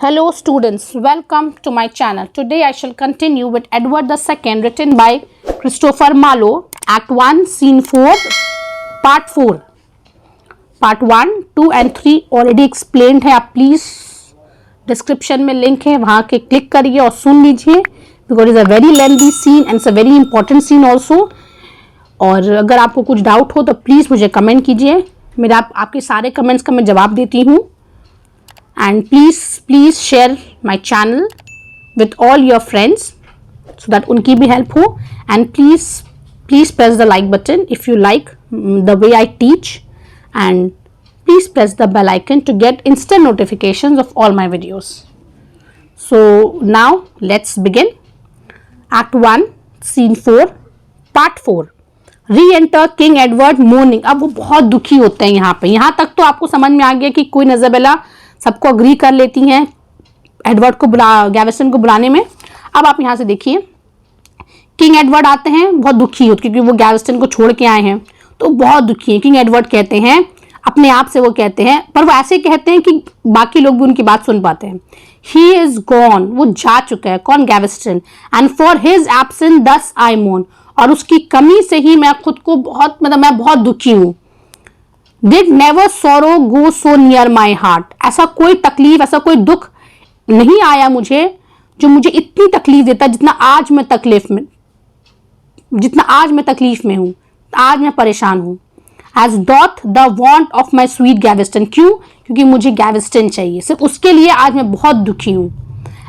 Hello students, welcome to my channel. Today I shall continue with Edward II written by Christopher Marlowe, Act 1, Scene 4, Part 4. Part 1, 2 and 3 already explained है. आप please description में link है, वहाँ के click करिए और सुन लीजिए because it's a very lengthy scene and it's a very important scene also. और अगर आपको कुछ डाउट हो तो प्लीज़ मुझे कमेंट कीजिए. मेरा आपके सारे कमेंट्स का मैं जवाब देती हूँ. And please share my channel with all your friends so that उनकी भी help हो. And please press the like button if you like the way I teach, and please press the bell icon to get instant notifications of all my videos. So now let's begin. Act 1, Scene 4, Part 4. Re-enter King Edward mourning. अब वो बहुत दुखी होते हैं यहाँ पे. यहाँ तक तो आपको समझ में आ गया कि क्वीन इजाबेला सबको अग्री कर लेती हैं एडवर्ड को गैवेस्टन को बुलाने में. अब आप यहाँ से देखिए, किंग एडवर्ड आते हैं बहुत दुखी होते क्योंकि वो गैवेस्टन को छोड़ के आए हैं, तो बहुत दुखी हैं. किंग एडवर्ड कहते हैं अपने आप से, वो कहते हैं, पर वो ऐसे कहते हैं कि बाकी लोग भी उनकी बात सुन पाते हैं. ही इज गॉन, वो जा चुका है. कौन? गैवेस्टन. एंड फॉर हिज एब्सेंस दस आई मोर्न, और उसकी कमी से ही मैं खुद को बहुत मैं बहुत दुखी हूँ. Did never sorrow go so near my heart. ऐसा कोई तकलीफ, ऐसा कोई दुख नहीं आया मुझे जो मुझे इतनी तकलीफ देता जितना आज मैं तकलीफ में हूँ, आज मैं परेशान हूँ. As doth the want of my sweet Gaveston. क्यों? क्योंकि मुझे गैवेस्टन चाहिए, सिर्फ उसके लिए आज मैं बहुत दुखी हूँ.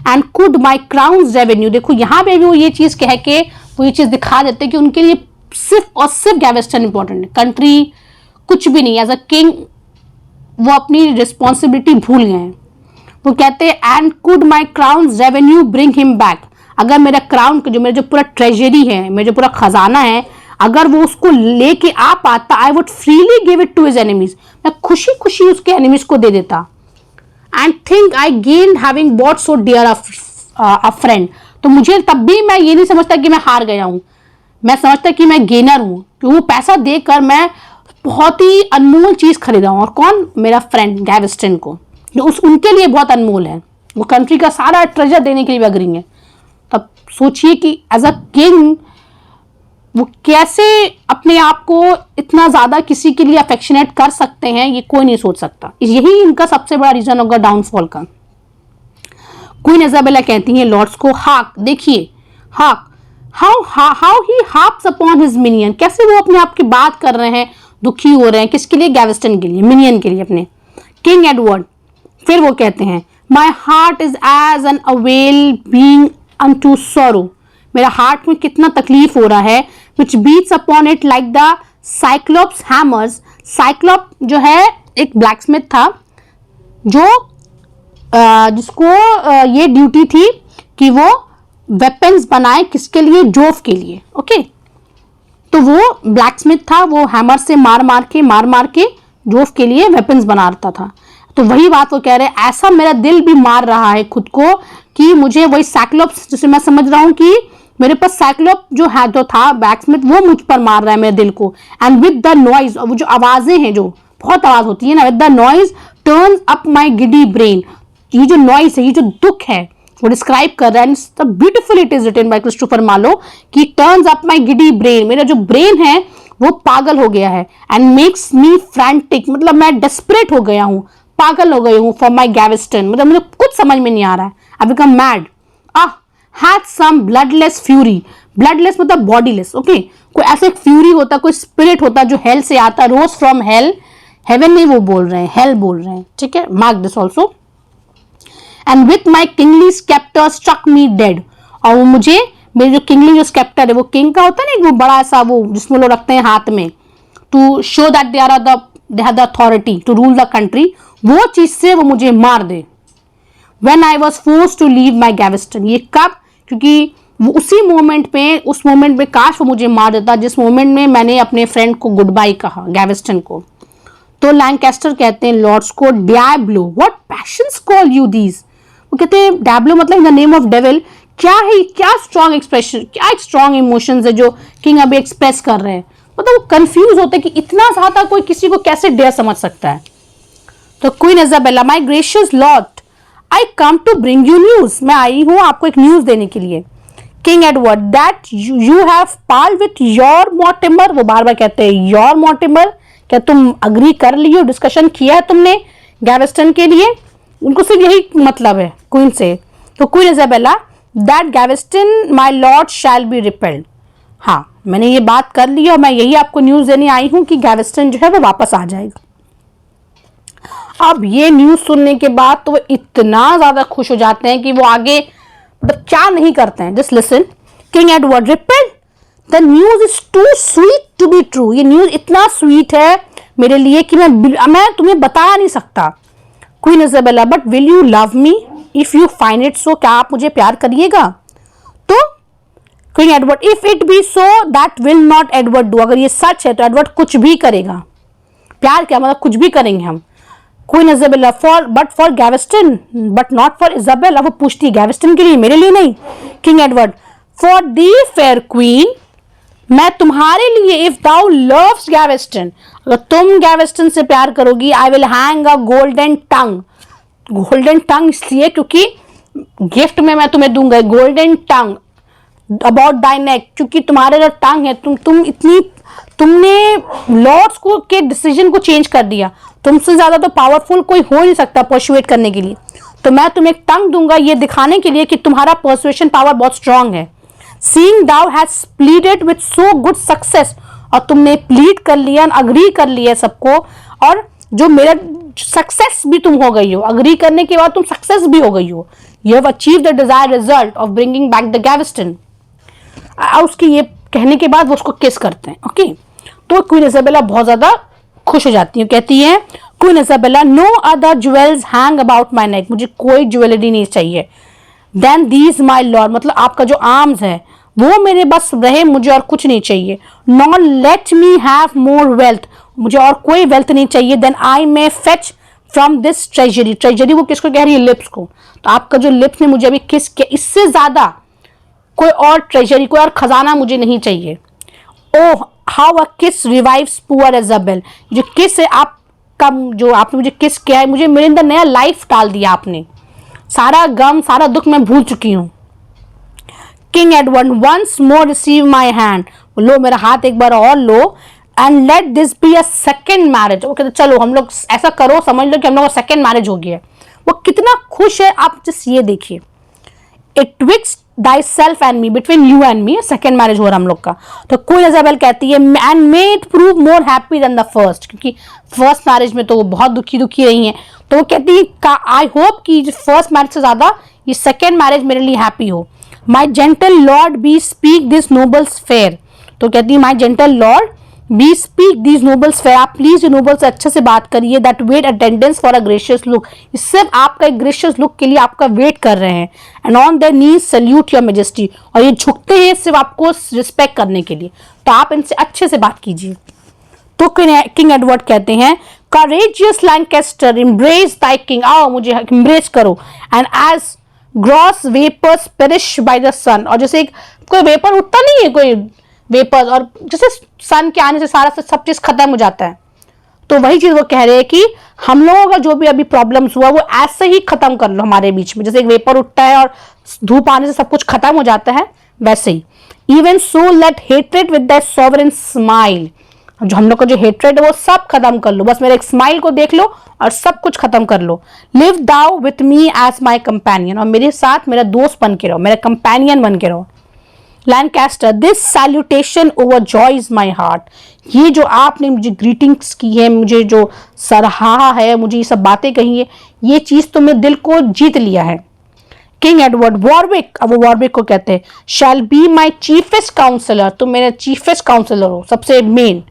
And could my crown's revenue. देखो यहाँ पे भी वो ये चीज़ कह के वो ये चीज़ दिखा देते कि उनके लिए सिर्फ और सिर्फ गैवेस्टन इंपॉर्टेंट है, कंट्री कुछ भी नहीं. एज अ किंग वो अपनी रिस्पॉन्सिबिलिटी भूल गए हैं. वो कहते हैं and could my crown revenue bring him back. अगर मेरा क्राउन जो मेरा जो पूरा ट्रेजरी है, मेरा जो पूरा खजाना है, अगर वो उसको लेके आ पाता, I would freely give it to his enemies. मैं खुशी खुशी उसके एनिमीज को दे देता. And think I gain having bought so dear a friend. तो मुझे तब भी मैं ये नहीं समझता कि मैं हार गया हूँ, मैं समझता कि मैं गेनर हूँ, क्योंकि वो पैसा देकर मैं बहुत ही अनमोल चीज खरीदा हूं. और कौन? मेरा फ्रेंड गैवेस्टन को, जो उनके लिए बहुत अनमोल है. वो कंट्री का सारा ट्रेजर देने के लिए भी अग्री है. तब सोचिए कि एज अ किंग वो कैसे अपने आप को इतना ज्यादा किसी के लिए अफेक्शनेट कर सकते हैं, ये कोई नहीं सोच सकता. यही इनका सबसे बड़ा रीजन होगा डाउनफॉल का. क्वीन इजाबेला कहती है लॉर्ड्स को, हाक देखिए, हाक how he harps upon his minion. कैसे वो अपने आप की बात कर रहे हैं, दुखी हो रहे हैं. किसके लिए? गैवेस्टन के लिए, मिनियन के लिए अपने. किंग एडवर्ड फिर वो कहते हैं my heart is as an anvil being unto sorrow. मेरा हार्ट में कितना तकलीफ हो रहा है. Which beats upon it like the Cyclops hammers. Cyclops जो है एक ब्लैकस्मिथ था, जो जिसको ये ड्यूटी थी कि वो वेपन्स बनाए. किसके लिए? जोफ के लिए. ओके तो वो ब्लैकस्मिथ था, वो हैमर से मार मार के जोफ के लिए वेपन्स बनाता था. तो वही बात वो कह रहे हैं, ऐसा मेरा दिल भी मार रहा है खुद को कि मुझे वही साइक्लोप्स, जैसे मैं समझ रहा हूँ कि मेरे पास साइक्लोप जो था ब्लैकस्मिथ, वो मुझ पर मार रहा है मेरे दिल को. एंड विद द नॉइज, वो जो आवाजें हैं, जो बहुत आवाज होती है ना, with the noise turns up my giddy brain. ये जो नॉइज है, ये जो दुख है, वो डिस्क्राइब कर रहा है. Beautiful it is written by Christopher Marlowe कि turns up my giddy brain. मेरा जो ब्रेन है वो पागल हो गया है. एंड मेक्स मी फ्रैंटिक, मतलब मैं डेस्परेट हो गया हूँ, पागल हो गई हूँ फॉर माय गैवेस्टन. मतलब मुझे कुछ समझ में नहीं आ रहा है. I become mad. Had some bloodless fury. Bloodless मतलब बॉडीलेस. ओके कोई ऐसा एक फ्यूरी होता, कोई स्पिरिट होता जो हेल से आता, रोज फ्रॉम हेल. हेवन नहीं वो बोल रहे हैं, हेल बोल रहे हैं. ठीक है, mark this also. And with my kingly sceptre struck me dead. और वो मुझे, मेरे जो किंगली जो स्केप्टर है, वो किंग का होता है ना, वो बड़ा सा वो जिसमें लोग रखते हैं हाथ में, to show that they have the authority to rule the country, वो चीज से वो मुझे मार दे. When I was forced to leave my Gaveston. ये कब? क्योंकि वो उस मोमेंट में काश वो मुझे मार देता जिस मोमेंट में मैंने अपने फ्रेंड को गुड बाय कहा, गैवेस्टन को. तो लैंकेस्टर कहते हैं लॉर्ड्स को, Diablo what patience call you these. वो कहते हैं डैब्लो मतलब द नेम ऑफ डेविल. क्या है, क्या स्ट्रॉन्ग एक्सप्रेशन, क्या एक स्ट्रॉन्ग इमोशंस है जो किंग अभी एक्सप्रेस कर रहे हैं. मतलब वो कंफ्यूज होते हैं कि इतना ज्यादा कोई किसी को कैसे डेयर समझ सकता है. तो Queen Isabella, my gracious lord, I come to bring you news, मैं आई हूं आपको एक न्यूज देने के लिए। King Edward, that you have parled with your Mortimer, वो बार बार कहते हैं योर मॉर्टिमर, क्या तुम अग्री कर लियो, डिस्कशन किया है तुमने गैवेस्टन के लिए? उनको सिर्फ यही मतलब है क्वीन से। तो Queen Isabella, that Gaveston my lord shall be repealed, हाँ मैंने ये बात कर ली और मैं यही आपको न्यूज देने आई हूं कि गैवेस्टन जो है वो वापस आ जाएगा। अब ये न्यूज सुनने के बाद तो वो इतना ज्यादा खुश हो जाते हैं कि वो आगे मतलब क्या नहीं करते हैं। Just listen, King Edward, repealed, the news is too sweet to be true, ये न्यूज इतना स्वीट है मेरे लिए कि मैं तुम्हें बता नहीं सकता। Queen Isabella, but will you love me if you find it so, क्या आप मुझे प्यार करिएगा? तो Queen Edward, if it be so that will not Edward do, अगर ये सच है तो एडवर्ड कुछ भी करेगा। प्यार क्या मतलब कुछ भी करेंगे हम। Queen Isabella, for Gaveston but not for Isabella, वो पूछती है गैवेस्टन के लिए, मेरे लिए नहीं। King Edward, for the fair queen, मैं तुम्हारे लिए, इफ दाउ लव्स गैवेस्टन, अगर तुम गैवेस्टन से प्यार करोगी, I will hang a golden tongue, golden tongue इसलिए क्योंकि गिफ्ट में मैं तुम्हें दूंगा गोल्डन टंग अबाउट दाई नेक, क्योंकि तुम्हारे जो टंग है तुमने लॉर्ड्स को के डिसीजन को चेंज कर दिया, तुमसे ज्यादा तो पावरफुल कोई हो नहीं सकता पर्सुएट करने के लिए, तो मैं तुम्हें एक टंग दूंगा ये दिखाने के लिए कि तुम्हारा पर्सुएशन पावर बहुत स्ट्रांग है। Seeing thou hast pleaded with so good success, और तुमने प्लीड कर लिया, अग्री कर लिया सबको, और जो मेरा सक्सेस भी तुम हो गई हो, अग्री करने के बाद तुम सक्सेस भी हो गई हो, you have achieve the desired result of bringing back the Gaveston. उसकी ये कहने के बाद वो उसको किस करते हैं। ओके, तो क्वीन इजाबेला बहुत ज्यादा खुश हो जाती है, कहती है Queen Isabella, no other jewels hang about my neck, मुझे कोई ज्वेलरी नहीं चाहिए। देन दीज माई लॉर्ड, मतलब आपका जो आर्म्स है वो मेरे बस रहे, मुझे और कुछ नहीं चाहिए। Not let me have more wealth, मुझे और कोई वेल्थ नहीं चाहिए। Then I may fetch from this treasury, treasury वो किसको कह रही है? लिप्स को। तो आपका जो लिप्स ने मुझे अभी किस किया, इससे ज्यादा कोई और ट्रेजरी, कोई और खजाना मुझे नहीं चाहिए। ओह हाउ अ किस रिवाइव्स पुअर इजाबेल, जो किस है आपका, जो आपने मुझे किस किया है, मुझे मेरे अंदर नया लाइफ डाल दिया आपने, सारा गम सारा दुख मैं भूल चुकी हूँ। King Edward, once more receive my hand, लो मेरा हाथ एक बार और लो, and let this be a second marriage, वो कहते चलो हम लोग ऐसा करो, समझ लो कि हम लोग का सेकेंड मैरिज हो गया है। वो कितना खुश है आप जस्ट ये देखिए। It wicks thy self and me, between you and me second marriage हो रहा हम लोग का। तो क्वीन इजाबेल कहती है and may it prove more happy than the first, क्योंकि फर्स्ट मैरिज में तो वो बहुत दुखी रही हैं, तो वो कहती है आई होप कि फर्स्ट मैरिज से ज्यादा ये सेकेंड मैरिज मेरे लिए हैप्पी हो। My gentle lord bespeak this nobles fair, तो कहती है my gentle lord bespeak these nobles fair, आप प्लीज ये नोबल से अच्छे से बात करिए। That wait attendance for a gracious look, सिर्फ आपका एक ग्रेशियस लुक के लिए आपका वेट कर रहे हैं। And on their knees salute your majesty, और ये झुकते हैं सिर्फ आपको रिस्पेक्ट करने के लिए, तो आप इनसे अच्छे से बात कीजिए। तो किंग एडवर्ड कहते हैं courageous Lancaster embrace thy king, आओ मुझे इम्ब्रेस करो। And as gross vapours perish by the sun, और जैसे एक कोई वेपर उठता नहीं है, कोई वेपर्स, और जैसे सन के आने से सारा सब चीज खत्म हो जाता है, तो वही चीज वो कह रहे हैं कि हम लोगों का जो भी अभी प्रॉब्लम्स हुआ वो ऐसे ही खत्म कर लो हमारे बीच में, जैसे एक वेपर उठता है और धूप आने से सब कुछ खत्म हो जाता है, वैसे ही। Even so let hatred with that sovereign smile, जो हम लोग का जो हेट्रेड है वो सब खत्म कर लो, बस मेरे एक स्माइल को देख लो और सब कुछ खत्म कर लो। Live thou with me as my companion, और मेरे साथ मेरा दोस्त बन के रहो, मेरा कंपेनियन बन के रहो। Lancaster, this salutation over joys my heart, ये जो आपने मुझे ग्रीटिंग्स की है, मुझे जो सराहा है, मुझे ये सब बातें कही है, ये चीज तो मेरे दिल को जीत लिया है। किंग एडवर्ड, वॉरविक, अब वो वॉरविक को कहते हैं shall be my chiefest counsellor, तुम मेरे चीफेस्ट काउंसलर हो, सबसे मेन।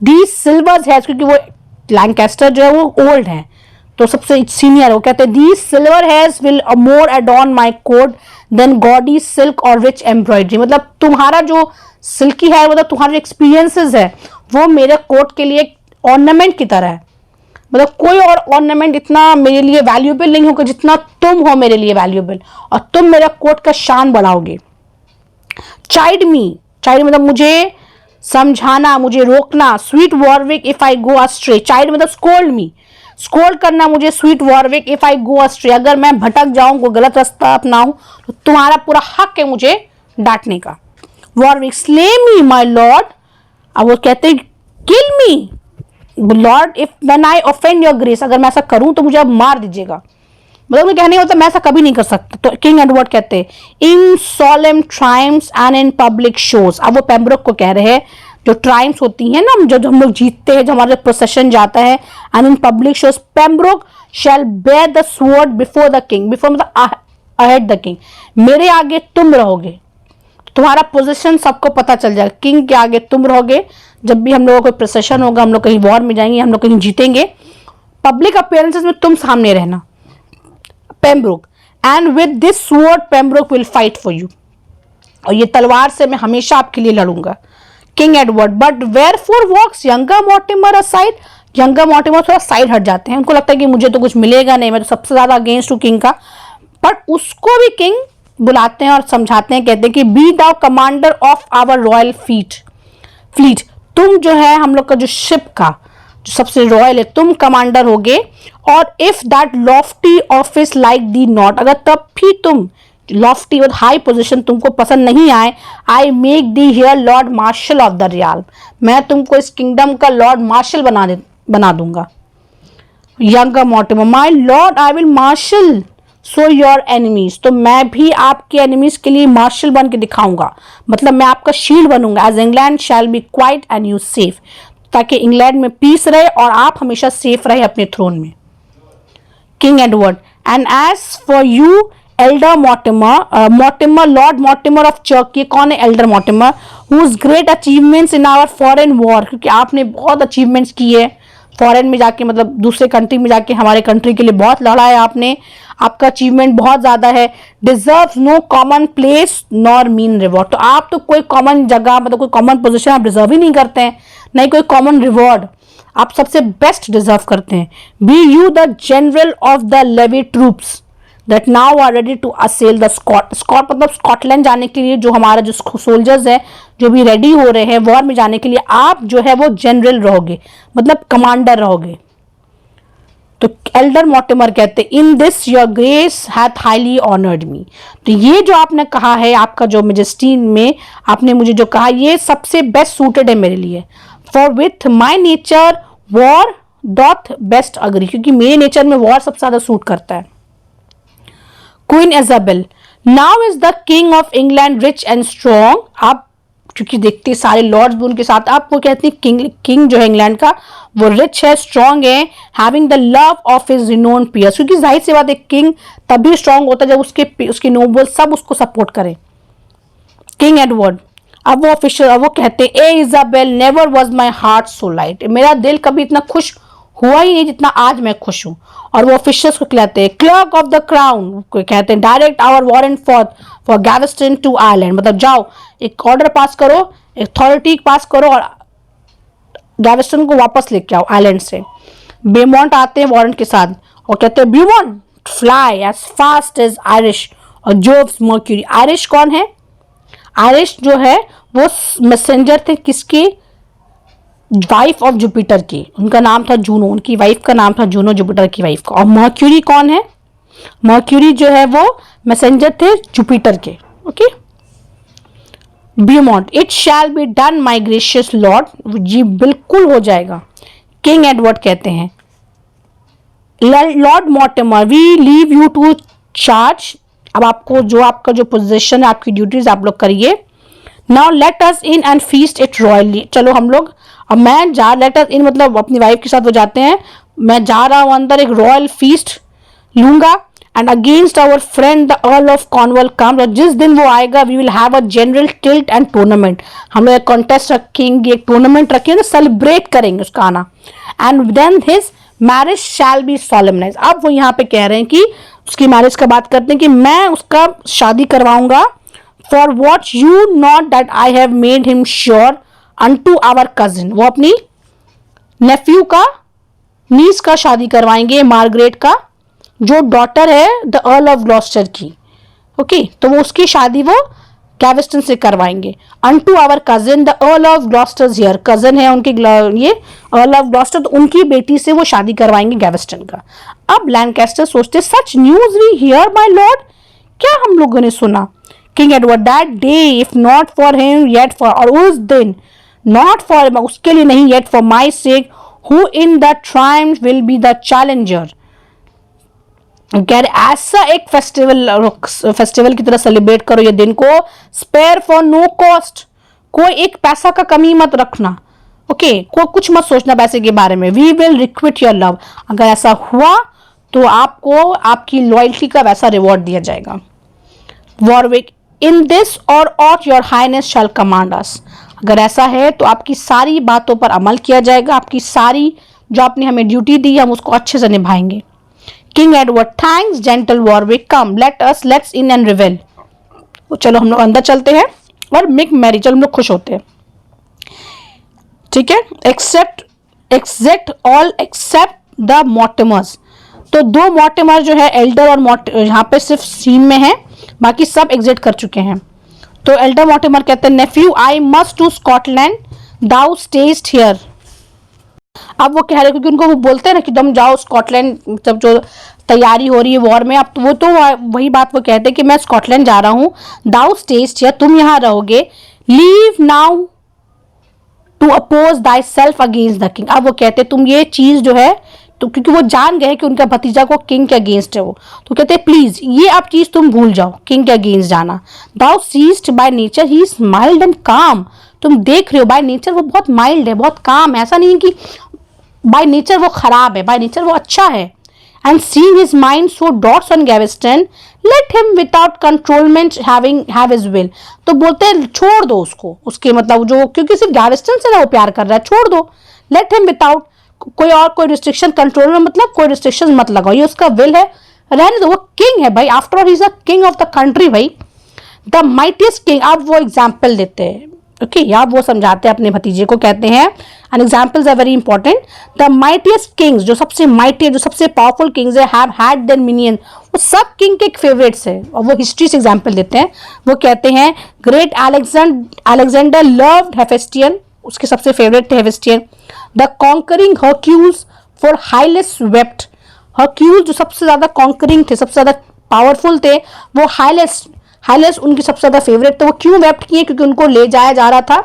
दीज सिल्वर्स है, क्योंकि वो लैंकास्टर जो है वो ओल्ड है तो सबसे सीनियर, वो कहते हैं these silver hairs will more adorn my court than gaudy silk और रिच एम्ब्रॉयडरी, मतलब तुम्हारा जो सिल्की है, मतलब तुम्हारे एक्सपीरियंसेस है वो मेरे कोट के लिए ऑर्नामेंट की तरह है, मतलब कोई और ऑर्नामेंट इतना मेरे लिए वैल्यूएबल नहीं होगा जितना तुम हो मेरे लिए वैल्यूएबल, और तुम मेरा कोट का शान बढ़ाओगे। चाइड मी, चाइड मतलब मुझे समझाना, मुझे रोकना। Sweet Warwick if I go अस्ट्रे, child मतलब स्कोल्ड मी, स्कोल्ड करना मुझे स्वीट वॉरविक इफ आई गो अस्ट्रे, अगर मैं भटक जाऊं, कोई गलत रास्ता अपनाऊं तो तुम्हारा पूरा हक है मुझे डांटने का। Warwick, slay me my lord, अब वो कहते kill me lord if when I offend your grace, अगर मैं ऐसा करूं तो मुझे अब मार दीजिएगा। मतलब कहने होता मैं ऐसा कभी नहीं कर सकता। तो किंग एडवर्ड कहते हैं in solemn triumphs and in public shows, अब वो पेम्ब्रोक को कह रहे हैं जो ट्रायम्फ्स होती हैं ना, जब हम लोग जीतते हैं, जब हमारा प्रोसेशन जाता है, and in public shows Pembroke shall bear the sword before the king, before मतलब अहेड द किंग, मेरे आगे तुम रहोगे, तुम्हारा पोजीशन सबको पता चल जाएगा, किंग के आगे तुम रहोगे, जब भी हम लोगों को प्रोसेशन होगा, हम लोग कहीं वॉर में जाएंगे, हम लोग कहीं जीतेंगे, पब्लिक अपीयरेंसेस में तुम सामने रहना। Pembroke, and with this sword Pembroke will fight for you, और ये तलवार से मैं हमेशा आपके लिए लड़ूंगा। King Edward, but wherefore walks younger Mortimer aside, younger Mortimer थोड़ा साइड हट जाते हैं, उनको लगता है कि मुझे तो कुछ मिलेगा नहीं, मैं तो सबसे ज्यादा अगेंस्ट हूं किंग का, बट उसको भी किंग बुलाते हैं और समझाते हैं, कहते हैं कि be the commander of our royal fleet, तुम जो है हम लोग का जो शिप का जो सबसे रॉयल है, तुम कमांडर होगे, और if that Lofty office like the not, अगर तब भी तुम लॉफ्टी और हाई पोजीशन तुमको पसंद नहीं आए, I make thee here lord marshal of the realm, मैं तुमको इस किंगडम का लॉर्ड मार्शल बना दूंगा। Younger Mortimer, my lord I will marshal so your enemies, तो मैं भी आपके एनिमीज के लिए मार्शल बन के दिखाऊंगा, मतलब मैं आपका शील्ड बनूंगा। As England shall be quiet and you safe, ताकि इंग्लैंड में पीस रहे और आप हमेशा सेफ रहे अपने थ्रोन में। King Edward, and as for you elder Mortimer Lord Mortimer of Chirk, ये कौन है elder Mortimer, whose great achievements in our foreign war, क्योंकि आपने बहुत अचीवमेंट्स किए फॉरेन में जाके, मतलब दूसरे कंट्री में जाके हमारे कंट्री के लिए बहुत लड़ा है आपने, आपका अचीवमेंट बहुत ज्यादा है। Deserve no common place nor mean reward, तो आप तो कोई कॉमन जगह, मतलब कोई कॉमन पोजीशन आप डिजर्व ही नहीं करते हैं, नहीं कोई कॉमन रिवॉर्ड, आप सबसे बेस्ट डिजर्व करते हैं। Be you the general of the levy troops that now are ready to assail the Scot, Scot मतलब स्कॉटलैंड जाने के लिए जो हमारा जो सोल्जर्स है जो भी रेडी हो रहे हैं वॉर में जाने के लिए, आप जो है वो जनरल रहोगे, मतलब कमांडर रहोगे। तो एल्डर मॉर्टिमर कहते in this your grace hath highly honoured me, तो ये जो आपने कहा है, आपका जो मेजेस्टी में आपने मुझे जो कहा, ये सबसे बेस्ट सूटेड है मेरे लिए। For with my nature war doth best agree, क्योंकि मेरे नेचर में वॉर सबसे ज्यादा सूट करता है। Queen Isabel, now is the king of England rich and strong, आप क्योंकि देखते सारे लॉर्ड्स भी उनके साथ, आप वो कहते हैं किंग जो है इंग्लैंड का वो रिच है, स्ट्रॉन्ग है, having the love of his renowned peers, क्योंकि जाहिर सी बात है किंग तभी स्ट्रॉन्ग होता है जब उसके नोबल सब उसको सपोर्ट करें। किंग एडवर्ड, अब वो ऑफिशियल, अब वो कहते हैं ah Isabel never was my heart so light, मेरा दिल कभी इतना खुश हुआ ही नहीं जितना आज मैं खुश हूं। और वो ऑफिशियल्स को कहते हैं क्लर्क ऑफ द क्राउन, कहते हैं direct our warrant for Gaveston to Ireland, मतलब जाओ एक ऑर्डर पास करो, अथॉरिटी पास करो और गैवेस्टन को वापस लेके आओ आइलैंड से। बेमॉन्ट आते हैं वारंट के साथ और कहते हैं Beaumont fly as fast as Iris or जोब्स मर्क्यूरी। आयरिश कौन है? आयरिश जो है वो मैसेंजर थे किसकी? वाइफ ऑफ जुपिटर की, उनका नाम था जूनो, उनकी वाइफ का नाम था जूनो, जुपिटर की वाइफ का। और मर्क्यूरी कौन है? मर्क्यूरी जो है वो मैसेंजर थे जुपिटर के। Okay, Beaumont, it shall be done my gracious lord, जी बिल्कुल हो जाएगा। किंग एडवर्ड कहते हैं Lord Mortimer we leave you to charge, अब आपको जो आपका जो पोजीशन है, आपकी ड्यूटीज आप लोग करिए। Now let us in and feast it royally, चलो हम लोग, अब मैं जा, लेट अस इन मतलब अपनी वाइफ के साथ वो जाते हैं, मैं जा रहा हूं अंदर, एक रॉयल फीस्ट लूंगा। And against our friend the Earl of Cornwall come, और जिस दिन वो आएगा we will have a general tilt and tournament, हम लोग एक कॉन्टेस्ट रखेंगे, एक टूर्नामेंट रखेंगे, सेलिब्रेट करेंगे उसका आना। And then his marriage shall be solemnize, अब वो यहाँ पे कह रहे हैं कि उसकी मैरिज का बात करते हैं कि मैं उसका शादी करवाऊंगा। For what you not that I have made him sure unto our cousin, वो अपनी नेफ्यू का, नीस का शादी करवाएंगे, मार्गरेट का, जो डॉटर है द अर्ल ऑफ ग्लॉस्टर की। ओके, तो वो उसकी शादी वो गैवेस्टन से करवाएंगे। Unto our cousin the Earl of Gloucester here, cousin है उनके ये अर्ल ऑफ ग्लॉस्टर, तो उनकी बेटी से वो शादी करवाएंगे गैवेस्टन का। अब लैंकास्टर सोचते such news we hear my lord, क्या हम लोगों ने सुना। King Edward that day if not for him yet for, और उस दिन नॉट फॉर उसके लिए नहीं, yet for my sake who in the triumph will be the challenger. कह रहे ऐसा एक फेस्टिवल की तरह सेलिब्रेट करो ये दिन को, स्पेयर फॉर नो कॉस्ट, कोई एक पैसा का कमी मत रखना, ओके कोई कुछ मत सोचना पैसे के बारे में। वी विल रिक्विट योर लव, अगर ऐसा हुआ तो आपको आपकी लॉयल्टी का वैसा रिवॉर्ड दिया जाएगा। Warwick in this or aught your highness shall command us, अगर ऐसा है तो आपकी सारी बातों पर अमल किया जाएगा, आपकी सारी जो आपने हमें ड्यूटी दी हम उसको अच्छे से निभाएंगे। King Edward thanks gentle Warwick, come let's in and revel, चलो हम लोग अंदर चलते हैं और मेक मैरी, चलो हम लोग खुश होते हैं, ठीक है। एक्सेप्ट ऑल एक्सेप्ट द मॉर्टिमर्स, तो दो मॉर्टिमर जो है एल्डर और यहाँ पे सिर्फ सीन में है, बाकी सब एग्जिट कर चुके हैं। तो एल्डर मॉर्टिमर कहते हैं nephew I must to Scotland thou stayest here. अब वो कह रहे क्योंकि उनको वो बोलते हैं ना कि तुम जाओ स्कॉटलैंड, जब जो तैयारी हो रही है वॉर में, अब तो वो तो वही बात वो कहते हैं कि मैं स्कॉटलैंड जा रहा हूँ, दाउ स्टेस्ट हियर, तुम यहाँ रहोगे, leave now to oppose thy self against the king. अब वो कहते तुम ये चीज जो है, तो क्योंकि वो जान गए कि उनका भतीजा को किंग के अगेंस्ट है वो, तो कहते हैं प्लीज ये अब चीज तुम भूल जाओ, किंग के अगेंस्ट जाना। Thou seest by nature he is mild and calm, तुम देख रहे हो बाय नेचर वो बहुत माइल्ड है, बहुत काम है, ऐसा नहीं है कि बाय नेचर वो खराब है, बाय नेचर वो अच्छा है। And seeing his mind so dotes on Gaveston let him without controlment have his will, तो बोलते हैं छोड़ दो उसको, उसके मतलब जो, क्योंकि सिर्फ गैवेस्टन से ना वो प्यार कर रहा है, छोड़ दो, लेट हिम विदाउट कोई और कोई रिस्ट्रिक्शन, कंट्रोल में मतलब कोई रिस्ट्रिक्शन मत लगाओ, ये उसका विल है, रहने दो, वो किंग है भाई, after all he is a king of the country भाई, द माइटिएस्ट किंग। अब वो एग्जाम्पल देते हैं, ओके या वो समझाते हैं अपने भतीजे को, कहते हैं and examples are very important, the mightiest kings, जो सबसे माइटी जो सबसे पावरफुल किंग्स है, हैव हैड देयर मिनियन, वो सब किंग के एक फेवरेट्स है, और वो हिस्ट्री से एग्जाम्पल देते हैं। वो कहते हैं ग्रेट अलेक्जेंडर लव्ड हेफेस्टियन, उसके सबसे फेवरेट थे Hephaestion. The conquering Hercules for Hylas wept, Hercules जो सबसे ज्यादा कॉन्करिंग थे, सबसे ज्यादा पावरफुल थे, वो हाइलेस उनकी सबसे ज्यादा फेवरेट थे। वो क्यों वेप्ट किए, क्योंकि उनको ले जाया जा रहा था,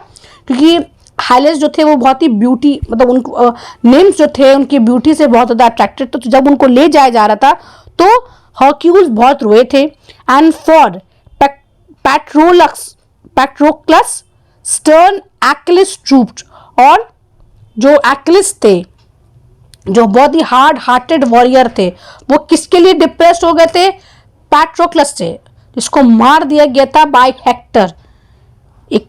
क्योंकि हाइलेस जो थे वो बहुत ही ब्यूटी, मतलब उनको नेम्स जो थे उनकी ब्यूटी से बहुत ज्यादा अट्रैक्टेड, तो जब उनको ले जाया जा रहा था तो हर्क्यूल्स बहुत रोए थे। एंड फॉर पैट्रोक्लस स्टर्न एक्लिस ट्रूप्ड, और जो एक्लिस थे जो बहुत ही हार्ड हार्टेड वॉरियर थे, वो किसके लिए डिप्रेस्ड हो गए थे, पैट्रोक्लस से, जिसको मार दिया गया था बाय हेक्टर। एक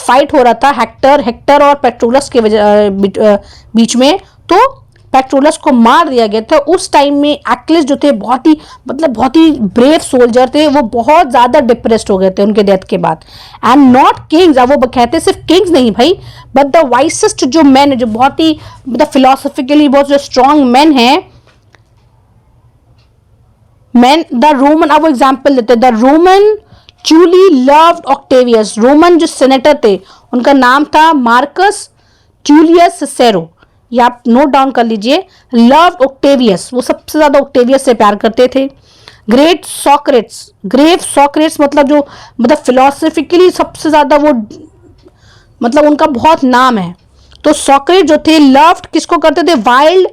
फाइट हो रहा था हेक्टर और पेट्रोलस के बीच में, तो पेट्रोलस को मार दिया गया था। उस टाइम में एक्लिस जो थे बहुत ही ब्रेव सोल्जर थे, वो बहुत ज्यादा डिप्रेस्ड हो गए थे उनके डेथ के बाद। एंड नॉट किंग्स, अब वो कहते सिर्फ किंग्स नहीं भाई, बट द वाइसेस्ट जो मैन है, जो बहुत ही मतलब फिलोसफिकली बहुत जो स्ट्रॉन्ग मैन है, मैन द रोमन, अब वो एग्जाम्पल देते, the Roman truly loved Octavius, Roman जो सेनेटर थे उनका नाम था मार्कस जूलियस सिसेरो, ये आप नोट डाउन कर लीजिए, लव्ड ऑक्टेवियस, वो सबसे ज्यादा ऑक्टेवियस से प्यार करते थे। ग्रेव सॉक्रेट्स मतलब जो मतलब फिलोसफिकली सबसे ज्यादा वो मतलब उनका बहुत नाम है, तो सॉक्रेट जो थे लव्ड किसको करते थे, वाइल्ड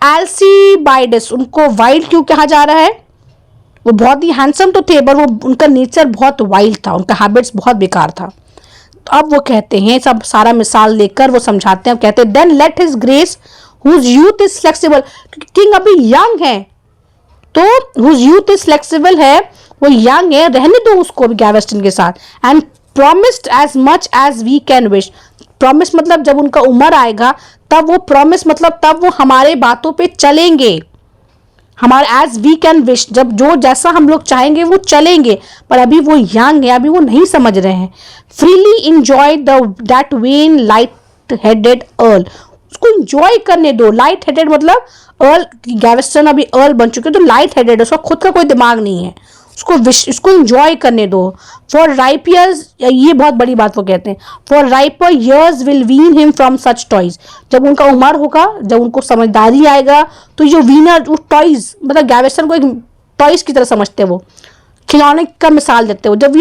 एल्सीबाइडस, उनको वाइल्ड क्यों कहा जा रहा है, वो बहुत ही हैंडसम तो थे पर वो उनका नेचर बहुत वाइल्ड था, उनका हैबिट्स बहुत बेकार था। तो अब वो कहते हैं सब सारा मिसाल देकर वो समझाते हैं, कहते हैं then let his grace whose youth is flexible, क्योंकि किंग अभी यंग है, तो हुज यूथ इज फ्लेक्सिबल है, वो यंग है, रहने दो उसको भी गैवेस्टन के साथ। And promised as much as we can wish, promise मतलब जब उनका उम्र आएगा तब वो प्रॉमिस मतलब तब वो हमारे बातों पे चलेंगे, हमारे एज वी कैन विश, जब जो जैसा हम लोग चाहेंगे वो चलेंगे, पर अभी वो यंग है, अभी वो नहीं समझ रहे हैं। Freely enjoy that when light headed earl, उसको इंजॉय करने दो। लाइट हेडेड मतलब अर्ल, गैवेस्टन अभी अर्ल बन चुके, तो लाइट हेडेड, उसका खुद का कोई दिमाग नहीं है, इसको एंजॉय करने दो। फॉर राइप ईयर्स, ये बहुत बड़ी बात वो कहते हैं, for riper years will wean him from such toys. जब उनका उम्र होगा, जब उनको समझदारी आएगा, तो जो वीनर, वो टॉयज, मतलब गैवेस्टन को एक टॉयज की तरह समझते हैं, वो खिलौने का मिसाल देते हो। जब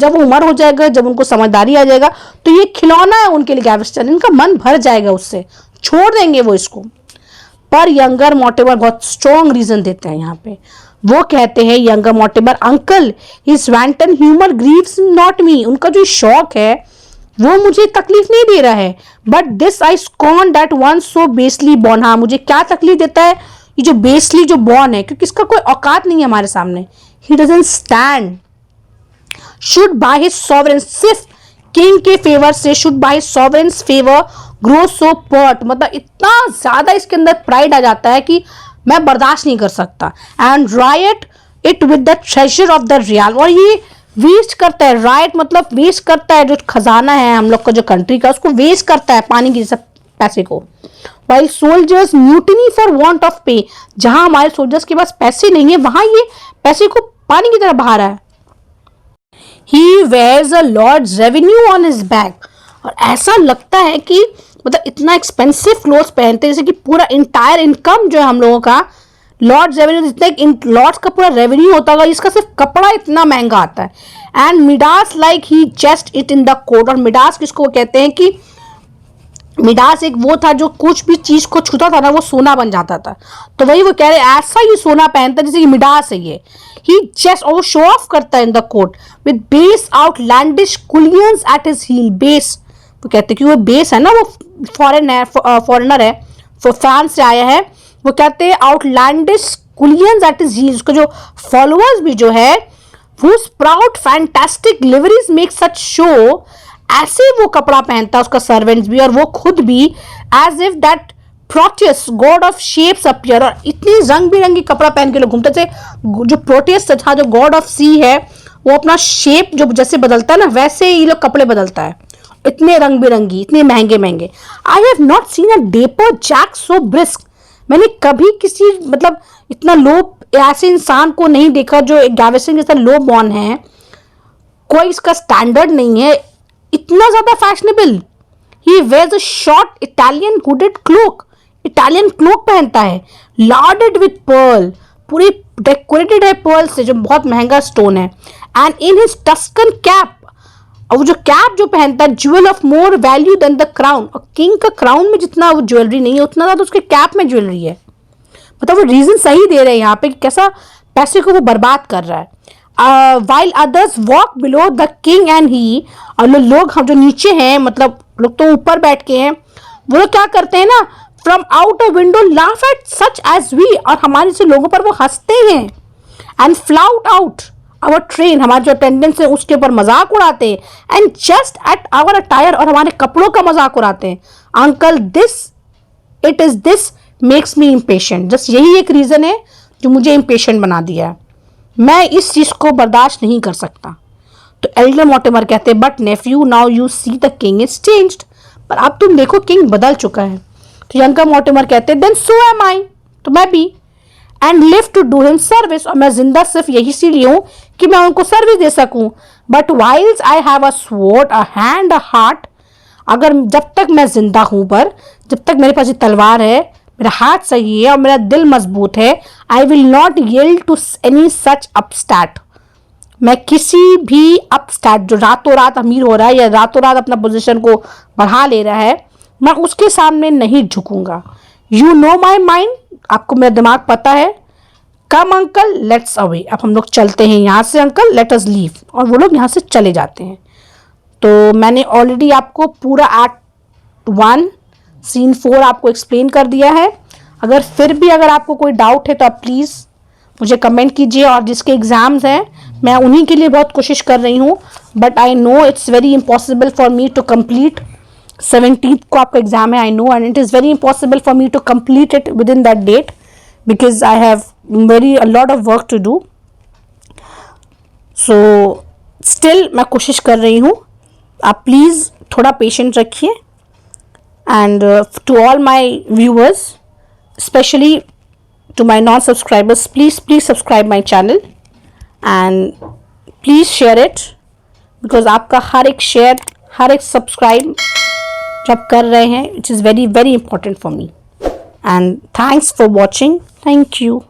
वो उम्र हो जाएगा, जब उनको समझदारी आ जाएगा, तो ये खिलौना है उनके लिए गैवेस्टन, इनका मन भर जाएगा उससे, छोड़ देंगे वो इसको। पर यंगर मोर्टिमर बहुत स्ट्रॉन्ग रीजन देते हैं यहाँ पे। वो कहते हैं younger Mortimer, uncle his wanton humour grieves not me. उनका जो शौक है वो मुझे तकलीफ नहीं दे रहा है, but this I scorn that one so basely born. हाँ, मुझे क्या तकलीफ देता है, ये जो बेसली जो बॉर्न है, क्योंकि इसका कोई औकात नहीं है हमारे सामने। He doesn't stand should by his sovereign, सिर्फ किंग के फेवर से, should by sovereign's favour grow so pert, मतलब इतना ज्यादा इसके अंदर प्राइड आ जाता है कि मैं बर्दाश्त नहीं कर सकता। And right it with the treasure of the real, और ये वेस्ट करता है, राइट मतलब वेस्ट करता है, जो खजाना है हम लोग का जो कंट्री का, उसको वेस्ट करता है पानी की जैसे पैसे को। While soldiers mutiny for want of पे, जहां हमारे सोल्जर्स के पास पैसे नहीं है, वहां ये पैसे को पानी की तरह बहा रहा है। He wears a lord's revenue on his back, और ऐसा लगता है कि मतलब इतना एक्सपेंसिव क्लोथ्स पहनते हैं, जैसे कि पूरा इंटायर इनकम जो है हम लोगों का, लॉर्ड्स रेवेन्यू, जितना लॉर्ड्स का पूरा रेवेन्यू होता होगा, इसका सिर्फ कपड़ा इतना महंगा आता है। And Midas like he jets it in the court, और मिडास किसको कहते हैं कि मिडास एक वो था जो कुछ भी चीज को छूता था ना, वो सोना बन जाता था। तो वही वो कह रहे ऐसा ही सोना पहनता है जैसे कि मिडास है ये। ही जस्ट, और शो ऑफ करता है in the court with base outlandish cullions at his heel. Base वो कहते हैं कि वो बेस है ना, वो फॉरेनर है, वो फ्रांस से आया है। वो कहते हैं outlandish cullions at his heel, उसका जो फॉलोअर्स भी जो है, वो sprout fantastic liveries make such show, ऐसे वो कपड़ा पहनता है उसका सर्वेंट्स भी, और वो खुद भी, as if that Proteus god of shapes appear, और इतनी रंग बिरंगी कपड़ा पहन के लोग घूमते थे। जो प्रोटियस था, जो गॉड ऑफ सी है, वो अपना शेप जो जैसे बदलता है ना, वैसे ये लोग कपड़े बदलता है, इतने रंग बिरंगी, इतने महंगे महंगे। I have not seen a dapper jack so brisk, मैंने कभी किसी मतलब इतना लो ऐसे इंसान को नहीं देखा जो गैवेस्टन जैसा लो बॉर्न है, कोई इसका स्टैंडर्ड नहीं है, इतना ज्यादा fashionable. He wears a short Italian hooded cloak, Italian cloak पहनता है, लॉर्डेड विद पर्ल, पूरी डेकोरेटेड है पर्ल से, जो बहुत महंगा स्टोन है। And in his Tuscan cap, और वो जो कैप जो पहनता है, jewel of more value than the crown, और किंग का क्राउन में जितना वो ज्वेलरी नहीं है, उतना ज्यादा उसके कैप में ज्वेलरी है। मतलब वो रीजन सही दे रहे हैं यहाँ पे कि कैसा पैसे को वो बर्बाद कर रहा है। While others walk below the king and he, और लोग हम जो नीचे हैं, मतलब लोग तो ऊपर बैठ के हैं, वो लोग क्या करते हैं ना, from out a window laugh at such as we, और हमारे से लोगों पर वो हंसते हैं। एंड फ्लाउट आउट आवर ट्रेन, हमारे जो अटेंडेंट्स है उसके ऊपर मजाक उड़ाते हैं। And jest at our attire, और हमारे कपड़ों का मजाक उड़ाते हैं। Uncle this it is this makes me impatient, just यही एक रीजन है जो मुझे इम्पेशेंट बना दिया है, मैं इस चीज को बर्दाश्त नहीं कर सकता। तो एल्डर मोर्टिमर कहते हैं, but nephew now you see the king is changed, पर अब तुम देखो किंग बदल चुका है। तो यंगर मोर्टिमर कहते हैं, देन सो एम आई, तो मैं भी, and live to do him service, और मैं जिंदा सिर्फ यही इसीलिए हूं कि मैं उनको सर्विस दे सकूं। But whiles I have a sword, a hand, a heart, अगर जब तक मैं जिंदा हूं, पर जब तक मेरे पास ये तलवार है, मेरा हाथ सही है और मेरा दिल मजबूत है, I will not yield to any such upstart, मैं किसी भी अपस्टैट जो रातों रात अमीर हो रहा है या रातों रात अपना पोजीशन को बढ़ा ले रहा है, मैं उसके सामने नहीं झुकूंगा। यू नो माई माइंड, आपको मेरा दिमाग पता है। कम अंकल लेट्स अवे, अब हम लोग चलते हैं यहाँ से अंकल, लेट अस लीव, और वो लोग यहाँ से चले जाते हैं। तो मैंने ऑलरेडी आपको पूरा एक्ट 1 सीन 4 आपको एक्सप्लेन कर दिया है। अगर फिर भी अगर आपको कोई डाउट है तो आप प्लीज़ मुझे कमेंट कीजिए, और जिसके एग्ज़ाम्स हैं मैं उन्हीं के लिए बहुत कोशिश कर रही हूँ, but I know it's very impossible for me to complete. 17th को आपका एग्जाम है, I know, and it is very impossible for me to complete it within that date, because I have very a lot of work to do. So still मैं कोशिश कर रही हूँ, आप please थोड़ा पेशेंट रखिए। And to all my viewers, especially to my non-subscribers, please subscribe my channel and please share it, because आपका हर एक शेयर, हर एक सब्सक्राइब जब कर रहे हैं, it is very very important for me. And thanks for watching. Thank you.